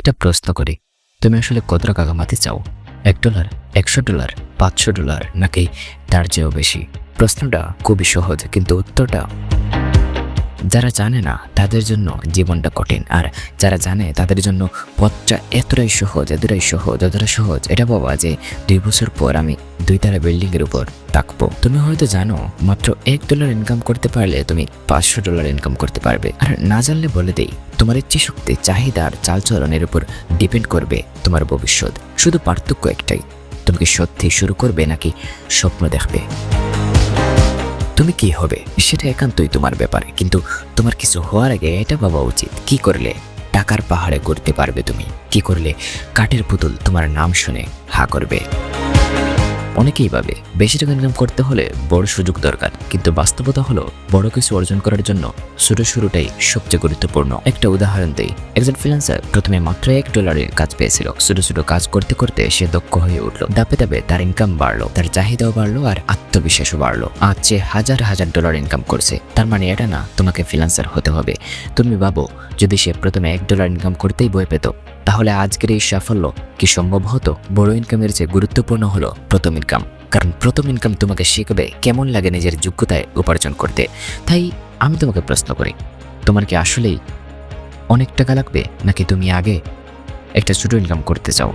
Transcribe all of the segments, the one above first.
একটা প্রশ্ন করি, তুমি আসলে কত টাকা কামাতে চাও? $1, $100, $500 নাকি তার চেয়েও বেশি? প্রশ্নটা খুবই সহজ, কিন্তু উত্তরটা যারা জানে না তাদের জন্য জীবনটা কঠিন, আর যারা জানে তাদের জন্য পথটা এতটাই সহজ, এতটা সহজ এটা বাবা যে 2 বছর পর আমি 2 তলা বিল্ডিং এর উপর থাকবো। তুমি হয়তো জানো মাত্র $1 ইনকাম করতে পারলে তুমি $500 ইনকাম করতে পারবে। আর না জানলে বলে দেই, তোমার ইচ্ছে শক্তি, চাহিদা আর চালচলনের উপর ডিপেন্ড করবে তোমার ভবিষ্যৎ। শুধু পার্থক্য একটাই, তুমি কি সত্যি শুরু করবে নাকি স্বপ্ন দেখবে? তুমি কি হবে সেটা একান্তই তোমার ব্যাপারে, কিন্তু তোমার কিছু হওয়ার আগে এটা ভাবা উচিত, কি করলে টাকার পাহাড়ে করতে পারবে তুমি, কি করলে কাঠের পুতুল তোমার নাম শুনে হা করবে। অনেকেই ভাবে বেশি টাকা ইনকাম করতে হলে বড় সুযোগ দরকার, কিন্তু বাস্তবতা হলো বড় কিছু অর্জন করার জন্য শুরুটাই সবচেয়ে গুরুত্বপূর্ণ। একটা উদাহরণ দেই, একজন ফ্রিল্যান্সার প্রথমে মাত্র $1 কাজ পেয়েছিল। ছোট কাজ করতে করতে সে দক্ষ হয়ে উঠলো। ধাপে ধাপে তার ইনকাম বাড়লো, তার চাহিদাও বাড়লো আর আত্মবিশ্বাসও বাড়লো। আজ সে হাজার ডলার ইনকাম করছে। তার মানে এটা না তোমাকে ফ্রিল্যান্সার হতে হবে। তুমি ভাবো, যদি সে প্রথমে $1 ইনকাম করতেই ভয় পেত, তাহলে আজকের এই সাফল্য কি সম্ভব হতো? বড় ইনকামের চেয়ে গুরুত্বপূর্ণ হলো প্রথম ইনকাম, কারণ প্রথম ইনকাম তোমাকে শিখবে কেমন লাগে নিজের যোগ্যতায় উপার্জন করতে। তাই আমি তোমাকে প্রশ্ন করি, তোমার কি আসলেই অনেক টাকা লাগবে, নাকি তুমি আগে একটা ছোট ইনকাম করতে চাও?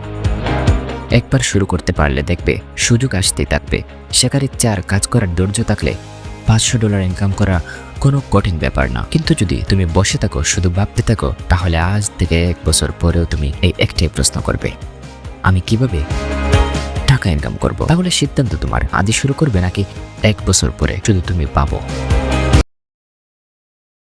একবার শুরু করতে পারলে দেখবে সুযোগ আসতেই থাকবে। শেখার ইচ্ছা আর কাজ করার ধৈর্য থাকলে $500 ইনকাম করা কোনো কঠিন ব্যাপার না। কিন্তু যদি তুমি বসে থাকো, শুধু ভাবতে থাকো, তাহলে আজ থেকে 1 বছর পরেও তুমি এই একটাই প্রশ্ন করবে, আমি কিভাবে টাকা ইনকাম করব? তাহলে সিদ্ধান্ত তোমার, আজই শুরু করবে নাকি 1 বছর পরে? শুধু তুমি পাবো।